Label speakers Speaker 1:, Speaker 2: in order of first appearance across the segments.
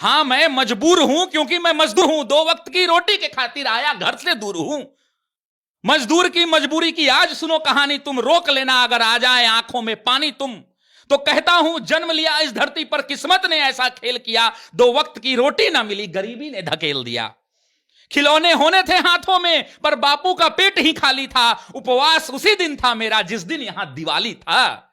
Speaker 1: हां, मैं मजबूर हूं क्योंकि मैं मजदूर हूं, 2 वक्त की रोटी के खातिर आया घर से दूर हूं। मजदूर की मजबूरी की आज सुनो कहानी, तुम रोक लेना अगर आ जाए आंखों में पानी तुम। तो कहता हूं जन्म लिया इस धरती पर, किस्मत ने ऐसा खेल किया, 2 वक्त की रोटी ना मिली, गरीबी ने धकेल दिया। खिलौने होने थे हाथों में पर बापू का पेट ही खाली था, उपवास उसी दिन था मेरा जिस दिन यहां दिवाली था।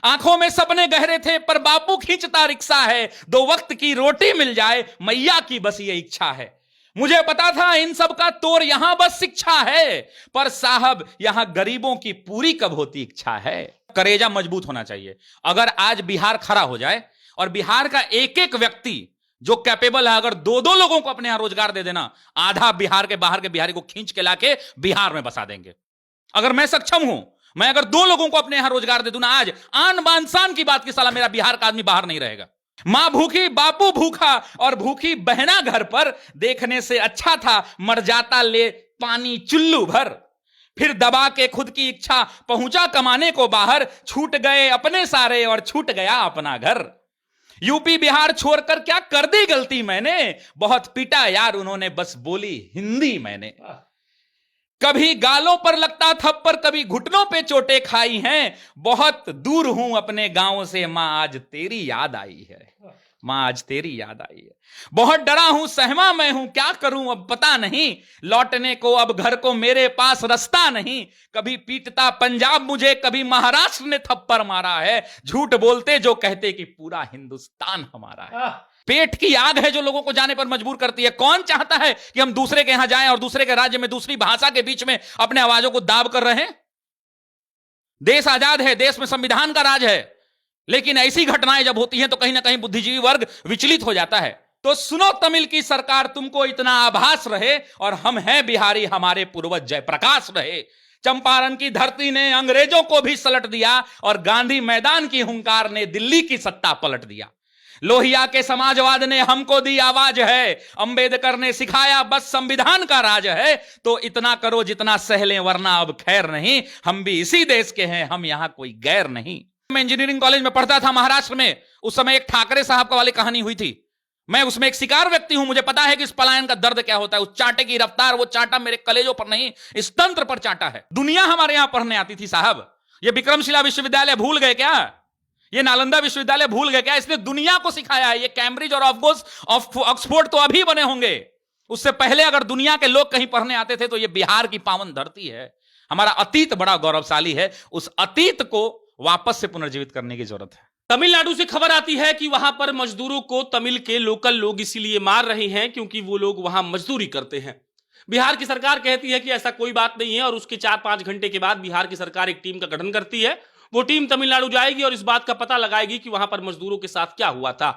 Speaker 1: आंखों में सपने गहरे थे पर बापू खींचता रिक्शा है, 2 वक्त की रोटी मिल जाए मैया की बस ये इच्छा है। मुझे पता था इन सब का तोर यहां बस शिक्षा है, पर साहब यहां गरीबों की पूरी कब होती इच्छा है। करेजा मजबूत होना चाहिए। अगर आज बिहार खड़ा हो जाए और बिहार का एक एक व्यक्ति जो कैपेबल है, अगर 2-2 लोगों को अपने यहां रोजगार दे देना, आधा बिहार के बाहर के बिहारी को खींच के लाके बिहार में बसा देंगे। अगर मैं सक्षम हूं, मैं अगर 2 लोगों को अपने यहां रोजगार दे दूं ना, आज आन बान शान की बात की साला मेरा बिहार का आदमी बाहर नहीं रहेगा। मां भूखी बापू भूखा और भूखी बहना घर पर, देखने से अच्छा था मर जाता ले पानी चुल्लू भर। फिर दबा के खुद की इच्छा पहुंचा कमाने को बाहर, छूट गए अपने सारे और छूट गया अपना घर। यूपी बिहार छोड़कर क्या कर दी गलती मैंने, बहुत पिटा यार उन्होंने बस बोली हिंदी मैंने। कभी गालों पर लगता थप्पड़, कभी घुटनों पे चोटें खाई हैं, बहुत दूर हूं अपने गांव से मां आज तेरी याद आई है, मां आज तेरी याद आई है। बहुत डरा हूं सहमा मैं हूं क्या करूं अब पता नहीं, लौटने को अब घर को मेरे पास रास्ता नहीं। कभी पीटता पंजाब मुझे, कभी महाराष्ट्र ने थप्पड़ मारा है, झूठ बोलते जो कहते कि पूरा हिंदुस्तान हमारा है। पेट की आग है जो लोगों को जाने पर मजबूर करती है। कौन चाहता है कि हम दूसरे के यहां जाएं और दूसरे के राज्य में दूसरी भाषा के बीच में अपने आवाजों को दाब कर रहे हैं। देश आजाद है, देश में संविधान का राज है, लेकिन ऐसी घटनाएं जब होती हैं तो कहीं ना कहीं बुद्धिजीवी वर्ग विचलित हो जाता है। तो सुनो तमिल की सरकार, तुमको इतना आभास रहे और हम हैं बिहारी, हमारे पूर्वज जयप्रकाश रहे। चंपारण की धरती ने अंग्रेजों को भी सलट दिया और गांधी मैदान की हुंकार ने दिल्ली की सत्ता पलट दिया। लोहिया के समाजवाद ने हमको दी आवाज है, अंबेडकर ने सिखाया बस संविधान का राज है। तो इतना करो जितना सह लें वरना अब खैर नहीं, हम भी इसी देश के हैं, हम यहां कोई गैर नहीं। मैं इंजीनियरिंग कॉलेज में पढ़ता था महाराष्ट्र में, उस समय एक ठाकरे साहब का वाली कहानी हुई थी। मैं उसमें एक शिकार व्यक्ति हूं, मुझे पता है कि इस पलायन का दर्द क्या होता है। उस चांटे की रफ्तार, वो चांटा मेरे कलेजों पर नहीं इस तंत्र पर चांटा है। दुनिया हमारे यहां पढ़ने आती थी साहब। ये विक्रमशिला विश्वविद्यालय भूल गए क्या? ये नालंदा विश्वविद्यालय भूल गए क्या? इसने दुनिया को सिखाया है। ये कैम्ब्रिज और ऑक्सफोर्ड तो अभी बने होंगे, उससे पहले अगर दुनिया के लोग कहीं पढ़ने आते थे तो ये बिहार की पावन धरती है। हमारा अतीत बड़ा गौरवशाली है, उस अतीत को वापस से पुनर्जीवित करने की जरूरत है।
Speaker 2: तमिलनाडु से खबर आती है कि वहां पर मजदूरों को तमिल के लोकल लोग इसीलिए मार रहे हैं क्योंकि वो लोग वहां मजदूरी करते हैं। बिहार की सरकार कहती है कि ऐसा कोई बात नहीं है और उसके 4-5 घंटे के बाद बिहार की सरकार एक टीम का गठन करती है। वो टीम तमिलनाडु जाएगी और इस बात का पता लगाएगी कि वहां पर मजदूरों के साथ क्या हुआ था।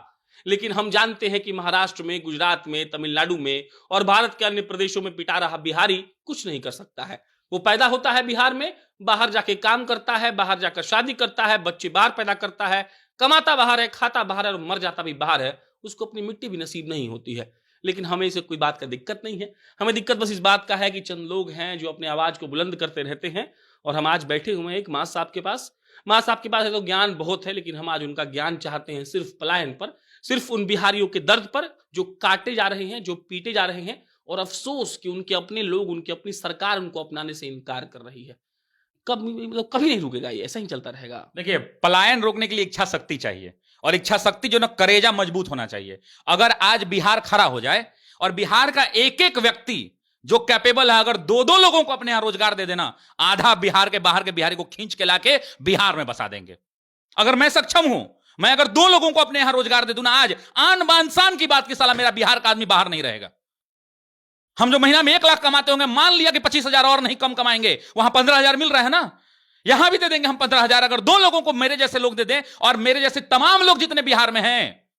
Speaker 2: लेकिन हम जानते हैं कि महाराष्ट्र में, गुजरात में, तमिलनाडु में और भारत के अन्य प्रदेशों में पिटा रहा बिहारी कुछ नहीं कर सकता है। वो पैदा होता है बिहार में, बाहर जाके काम करता है, बाहर जाकर शादी करता है, बच्चे बाहर पैदा करता है, कमाता बाहर है, खाता बाहर है और मर जाता भी बाहर है। उसको अपनी मिट्टी भी नसीब नहीं होती है। लेकिन हमें इसे कोई बात का दिक्कत नहीं है। हमें दिक्कत बस इस बात का है कि चंद लोग हैं जो अपने आवाज को बुलंद करते रहते हैं। और हम आज बैठे हुए हैं एक मां साहब के पास। मां साहब के पास है तो ज्ञान बहुत है, लेकिन हम आज उनका ज्ञान चाहते हैं सिर्फ पलायन पर, सिर्फ उन बिहारियों के दर्द पर जो काटे जा रहे हैं, जो पीटे जा रहे हैं, और अफसोस कि उनके अपने लोग, उनकी अपनी सरकार उनको अपनाने से इनकार कर रही है। कभी नहीं रुकेगा, ये ऐसा ही चलता रहेगा।
Speaker 1: देखिए, पलायन रोकने के लिए इच्छा शक्ति चाहिए, और इच्छा शक्ति जो ना करेजा मजबूत होना चाहिए। अगर आज बिहार खड़ा हो जाए और बिहार का एक एक व्यक्ति जो कैपेबल है, अगर 2-2 लोगों को अपने यहां रोजगार दे देना, आधा बिहार के बाहर के बिहारी को खींच के लाके बिहार में बसा देंगे। अगर मैं सक्षम हूं, मैं अगर 2 लोगों को अपने यहां रोजगार दे दूं ना, आज आन बान शान की बात की साला मेरा बिहार का आदमी बाहर नहीं रहेगा। हम जो महीना में 1 लाख कमाते होंगे, मान लिया कि 25,000 और नहीं कम कमाएंगे, वहां 15,000 मिल रहा है ना, यहां भी दे देंगे हम 15,000। अगर 2 लोगों को मेरे जैसे लोग दे दें, और मेरे जैसे तमाम लोग जितने बिहार में हैं,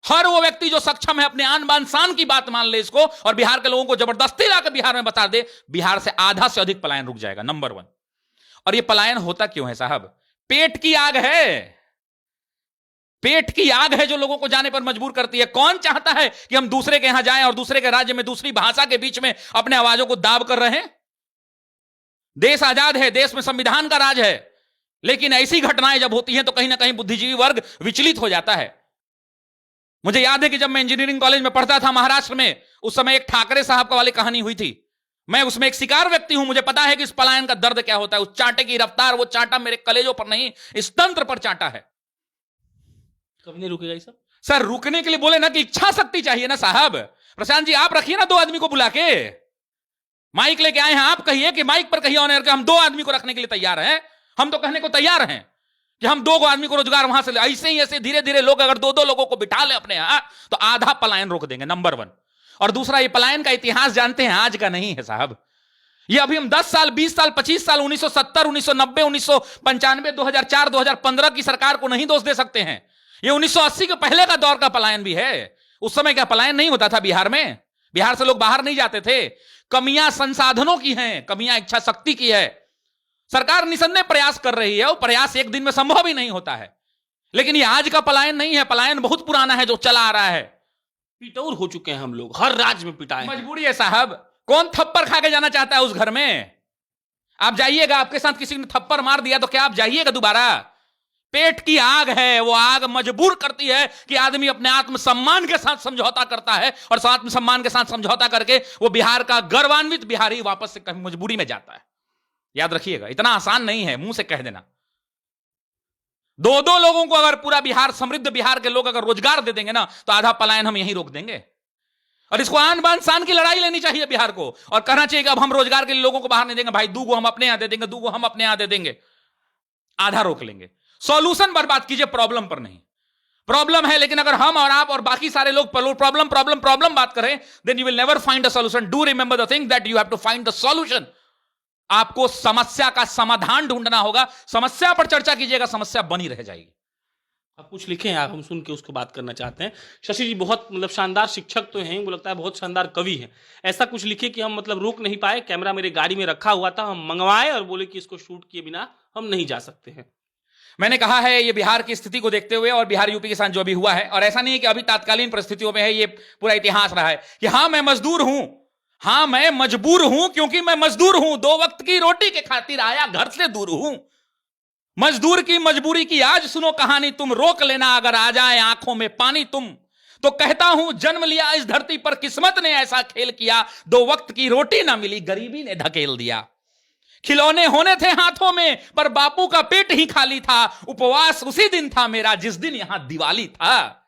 Speaker 1: हर वो व्यक्ति जो सक्षम है अपने आन बान शान की बात मान ले इसको, और बिहार के लोगों को जबरदस्ती लाकर बिहार में बता दे, बिहार से आधा से अधिक पलायन रुक जाएगा, नंबर 1। और ये पलायन होता क्यों है साहब? पेट की आग है। पेट की आग है जो लोगों को जाने पर मजबूर करती है। कौन चाहता है कि हम दूसरे के यहां जाएं और दूसरे के राज्य में दूसरी भाषा के बीच में अपने आवाजों को दाब कर रहे हैं? देश आजाद है, देश में संविधान का राज है, लेकिन ऐसी घटनाएं जब होती हैं तो कहीं ना कहीं बुद्धिजीवी वर्ग विचलित हो जाता है। मुझे याद है कि जब मैं इंजीनियरिंग कॉलेज में पढ़ता था महाराष्ट्र में, उस समय एक ठाकरे साहब का वाली कहानी हुई थी। मैं उसमें एक शिकार व्यक्ति हूं, मुझे पता है कि इस पलायन का दर्द क्या होता है। उस चांटे की रफ्तार, वो चांटा मेरे कलेजों पर नहीं, इस तंत्र पर चांटा है।
Speaker 2: कभी नहीं रुकेगा ये सब।
Speaker 1: सर रुकने के लिए बोले ना कि इच्छा शक्ति चाहिए ना साहब। प्रशांत जी आप रखिए ना 2 आदमी को बुला के, माइक लेके आए हैं, आप कहिए कि माइक पर कहिए ऑन एयर के हम 2 आदमी को रखने के लिए तैयार हैं। हम तो कहने को तैयार हैं कि हम 2 आदमी को रोजगार वहां से ले। ऐसे ही ऐसे धीरे धीरे लोग अगर 2-2 लोगों को बिठा ले अपने यहां, तो आधा पलायन रोक देंगे, नंबर 1। और दूसरा, ये पलायन का इतिहास जानते हैं, आज का नहीं है साहब। ये अभी हम 10 साल, 20 साल, 25 साल, 1970, 1990, 1995, 2004, 2015 की सरकार को नहीं दोष दे सकते हैं। ये 1980 के पहले का दौर का पलायन भी है। उस समय क्या पलायन नहीं होता था बिहार में? बिहार से लोग बाहर नहीं जाते थे। कमियां संसाधनों की हैं, कमियां इच्छा शक्ति की है। सरकार निसंदेह प्रयास कर रही है, वो प्रयास एक दिन में संभव ही नहीं होता है। लेकिन ये आज का पलायन नहीं है, पलायन बहुत पुराना है जो चला आ रहा है।
Speaker 2: पिटौर हो चुके हैं हम लोग, हर राज्य में पिटाए हैं।
Speaker 1: मजबूरी है साहब। कौन थप्पड़ खा के जाना चाहता है उस घर में? आप जाइएगा, आपके साथ किसी ने थप्पड़ मार दिया तो क्या आप जाइएगा दोबारा? पेट की आग है, वो आग मजबूर करती है कि आदमी अपने आत्मसम्मान के साथ समझौता करता है, और आत्मसम्मान के साथ समझौता करके वो बिहार का गर्वान्वित बिहारी वापस से कभी मजबूरी में जाता है। याद रखिएगा, इतना आसान नहीं है मुंह से कह देना। 2-2 लोगों को अगर पूरा बिहार, समृद्ध बिहार के लोग अगर रोजगार दे देंगे ना, तो आधा पलायन हम यहीं रोक देंगे। और इसको आन बान शान की लड़ाई लेनी चाहिए बिहार को, और कहना चाहिए कि अब हम रोजगार के लिए लोगों को बाहर नहीं देंगे भाई, 2 हम अपने यहां दे देंगे, 2 हम अपने यहां दे देंगे। आधा रोक लेंगे। सॉल्यूशन बर्बाद कीजिए, प्रॉब्लम पर नहीं। प्रॉब्लम है, लेकिन अगर हम और आप और बाकी सारे लोग प्रॉब्लम प्रॉब्लम प्रॉब्लम बात करें, then you will never find a solution. Do remember the thing that you have to find the solution. आपको समस्या का समाधान ढूंढना होगा। समस्या पर चर्चा कीजिएगा, समस्या बनी रह जाएगी।
Speaker 2: आप कुछ लिखे हैं, आप हम सुन के उसको बात करना चाहते हैं। शशि जी बहुत मतलब शानदार शिक्षक तो हैं, वो लगता है बहुत शानदार कवि हैं। ऐसा कुछ लिखे कि हम मतलब रोक नहीं पाए, कैमरा मेरे गाड़ी में रखा हुआ था, हम मंगवाए और बोले कि इसको शूट किए बिना हम नहीं जा सकते हैं।
Speaker 1: मैंने कहा है ये बिहार की स्थिति को देखते हुए और बिहार यूपी के साथ जो भी हुआ है, और ऐसा नहीं है कि अभी तात्कालीन परिस्थितियों में है, ये पूरा इतिहास रहा है कि हाँ मैं मजदूर हूं, हाँ मैं मजबूर हूं, क्योंकि मैं मजदूर हूं, 2 वक्त की रोटी के खातिर आया घर से दूर हूं। मजदूर की मजबूरी की आज सुनो कहानी, तुम रोक लेना अगर आ जाए आंखों में पानी तुम। तो कहता हूं जन्म लिया इस धरती पर, किस्मत ने ऐसा खेल किया, 2 वक्त की रोटी ना मिली, गरीबी ने धकेल दिया। खिलौने होने थे हाथों में, पर बापू का पेट ही खाली था। उपवास उसी दिन था मेरा जिस दिन यहां दिवाली था।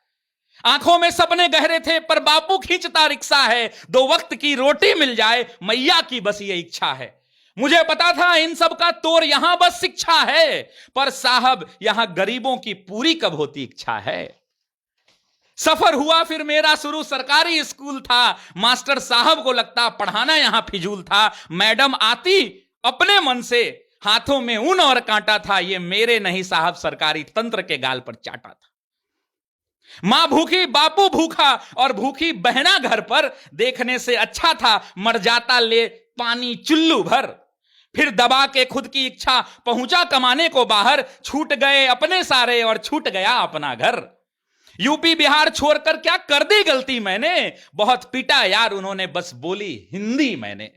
Speaker 1: आंखों में सपने गहरे थे, पर बापू खींचता रिक्शा है। 2 वक्त की रोटी मिल जाए, मैया की बस ये इच्छा है। मुझे पता था इन सब का तोर यहां बस शिक्षा है, पर साहब यहां गरीबों की पूरी कब होती इच्छा है। सफर हुआ फिर मेरा शुरू, सरकारी स्कूल था, मास्टर साहब को लगता पढ़ाना यहां फिजूल था। मैडम आती अपने मन से, हाथों में ऊन और कांटा था, ये मेरे नहीं साहब सरकारी तंत्र के गाल पर चाटा था। मां भूखी बापू भूखा, और भूखी बहना घर पर, देखने से अच्छा था मर जाता ले पानी चुल्लू भर। फिर दबा के खुद की इच्छा पहुंचा कमाने को बाहर, छूट गए अपने सारे और छूट गया अपना घर। यूपी बिहार छोड़कर क्या कर दी गलती मैंने, बहुत पीटा यार उन्होंने बस बोली हिंदी मैंने।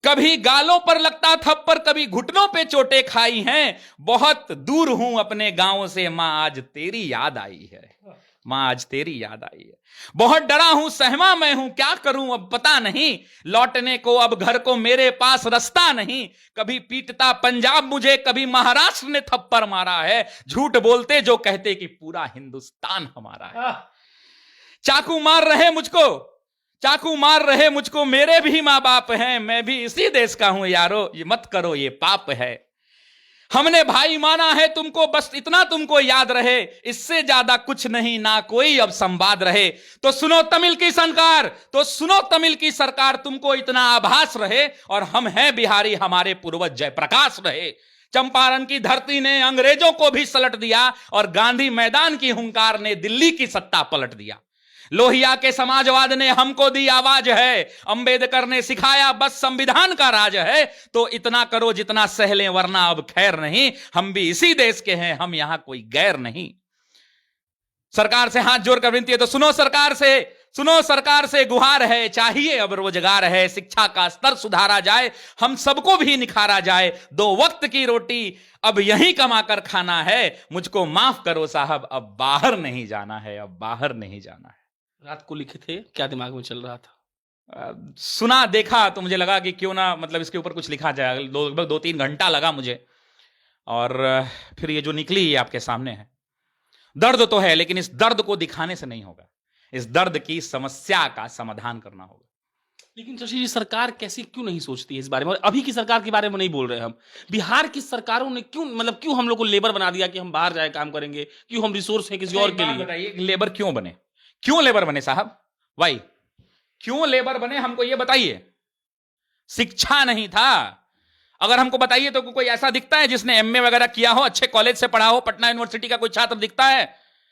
Speaker 1: कभी गालों पर लगता थप्पड़, कभी घुटनों पे चोटें खाई हैं। बहुत दूर हूं अपने गांव से, मां आज तेरी याद आई है, मां आज तेरी याद आई है। बहुत डरा हूं सहमा मैं हूं, क्या करूं अब पता नहीं, लौटने को अब घर को मेरे पास रास्ता नहीं। कभी पीटता पंजाब मुझे, कभी महाराष्ट्र ने थप्पड़ मारा है। झूठ बोलते जो कहते कि पूरा हिंदुस्तान हमारा है। चाकू मार रहे मुझको, चाकू मार रहे मुझको, मेरे भी मां बाप हैं, मैं भी इसी देश का हूं यारो, ये मत करो ये पाप है। हमने भाई माना है तुमको, बस इतना तुमको याद रहे, इससे ज्यादा कुछ नहीं, ना कोई अब संवाद रहे। तो सुनो तमिल की सरकार, तो सुनो तमिल की सरकार, तुमको इतना आभास रहे, और हम हैं बिहारी, हमारे पूर्वज जयप्रकाश रहे। चंपारण की धरती ने अंग्रेजों को भी सलट दिया, और गांधी मैदान की हुंकार ने दिल्ली की सत्ता पलट दिया। लोहिया के समाजवाद ने हमको दी आवाज है, अंबेडकर ने सिखाया बस संविधान का राज है। तो इतना करो जितना सह लें, वरना अब खैर नहीं, हम भी इसी देश के हैं, हम यहां कोई गैर नहीं। सरकार से हाथ जोड़कर विनती है, तो सुनो सरकार से, सुनो, सरकार से गुहार है, चाहिए अब रोजगार है, शिक्षा का स्तर सुधारा जाए, हम सबको भी निखारा जाए, 2 वक्त की रोटी अब यहीं कमाकर खाना है, मुझको माफ करो साहब, अब बाहर नहीं जाना है, अब बाहर नहीं जाना है।
Speaker 2: रात को लिखे थे, क्या दिमाग में चल रहा था?
Speaker 1: सुना, देखा तो मुझे लगा कि क्यों ना मतलब इसके ऊपर कुछ लिखा जाए। लगभग 2-3 घंटा लगा मुझे, और फिर ये जो निकली ये आपके सामने है। दर्द तो है, लेकिन इस दर्द को दिखाने से नहीं होगा, इस दर्द की समस्या का समाधान करना होगा।
Speaker 2: लेकिन शशि जी, सरकार कैसे क्यों नहीं सोचती है इस बारे में? और अभी की सरकार के बारे में नहीं बोल रहे हम, बिहार की सरकारों ने क्यों हम लोग को लेबर बना दिया कि हम बाहर जाए काम करेंगे? क्यों हम रिसोर्स हैं किसी और के लिए?
Speaker 1: बताइए, लेबर क्यों बने? क्यों लेबर बने साहब? भाई क्यों लेबर बने, हमको ये बताइए। शिक्षा नहीं था। अगर हमको बताइए तो कोई ऐसा दिखता है जिसने एमए वगैरह किया हो, अच्छे कॉलेज से पढ़ा हो, पटना यूनिवर्सिटी का कोई छात्र दिखता है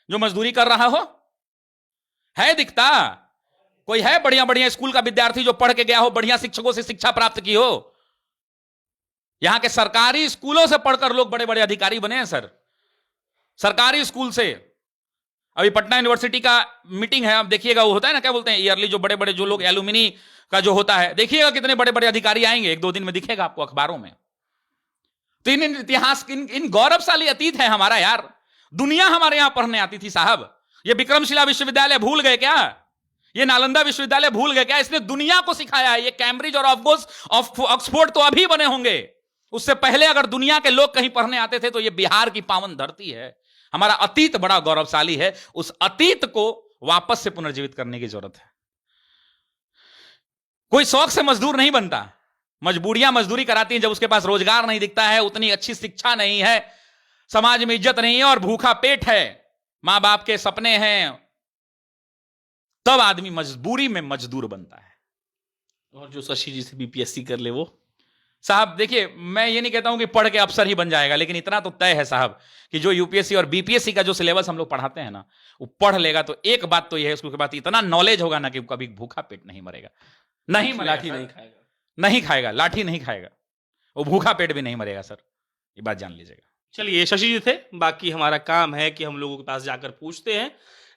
Speaker 1: जो मजदूरी कर रहा हो? है दिखता? कोई है बढ़िया बढ़िया स्कूल का विद्यार्थी जो पढ़ के गया हो, बढ़िया शिक्षकों से शिक्षा प्राप्त की हो? यहां के सरकारी स्कूलों से पढ़कर लोग बड़े बड़े अधिकारी बने हैं सर, सरकारी स्कूल से। अभी पटना यूनिवर्सिटी का मीटिंग है, आप देखिएगा, वो होता है ना, क्या बोलते हैं, ईयरली, जो बड़े बड़े जो लोग एलुमिनी का जो होता है, देखिएगा कितने बड़े बड़े अधिकारी आएंगे, 1-2 दिन में दिखेगा आपको अखबारों में। तो इन इतिहास, इन गौरवशाली अतीत है हमारा यार। दुनिया हमारे यहां पढ़ने आती थी साहब। ये विक्रमशिला विश्वविद्यालय भूल गए क्या? ये नालंदा विश्वविद्यालय भूल गए क्या? इसने दुनिया को सिखाया है। ये कैम्ब्रिज और ऑक्सफोर्ड तो अभी बने होंगे, उससे पहले अगर दुनिया के लोग कहीं पढ़ने आते थे तो ये बिहार की पावन धरती है। हमारा अतीत बड़ा गौरवशाली है, उस अतीत को वापस से पुनर्जीवित करने की जरूरत है। कोई शौक से मजदूर नहीं बनता, मजबूरियां मजदूरी कराती हैं। जब उसके पास रोजगार नहीं दिखता है, उतनी अच्छी शिक्षा नहीं है, समाज में इज्जत नहीं है और भूखा पेट है, मां बाप के सपने हैं, तब आदमी मजबूरी में मजदूर बनता है।
Speaker 2: और जो शशि जी से बीपीएससी कर ले वो
Speaker 1: साहब, देखिए, मैं ये नहीं कहता हूं कि पढ़ के अफसर ही बन जाएगा, लेकिन इतना तो तय है साहब कि जो यूपीएससी और बीपीएससी का जो सिलेबस हम लोग पढ़ाते हैं ना, वो पढ़ लेगा तो एक बात तो यह है, उसके बाद इतना नॉलेज होगा ना कि कभी भूखा पेट नहीं मरेगा। नहीं मरेगा,
Speaker 2: लाठी नहीं खाएगा,
Speaker 1: नहीं खाएगा, लाठी नहीं खाएगा, वो भूखा पेट भी नहीं मरेगा सर, ये बात जान लीजिएगा।
Speaker 2: चलिए, शशि जी थे, बाकी हमारा काम है कि हम लोगों के पास जाकर पूछते हैं,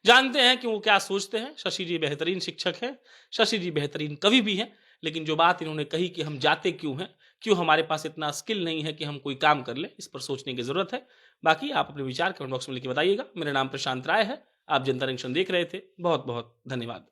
Speaker 2: जानते हैं कि वो क्या सोचते हैं। शशि जी बेहतरीन शिक्षक हैं, शशि जी बेहतरीन कवि भी हैं, लेकिन जो बात इन्होंने कही कि हम जाते क्यों हैं, क्यों हमारे पास इतना स्किल नहीं है कि हम कोई काम कर ले, इस पर सोचने की जरूरत है। बाकी आप अपने विचार कमेंट बॉक्स में लिख के बताइएगा। मेरा नाम प्रशांत राय है, आप जनता जंक्शन देख रहे थे। बहुत बहुत धन्यवाद।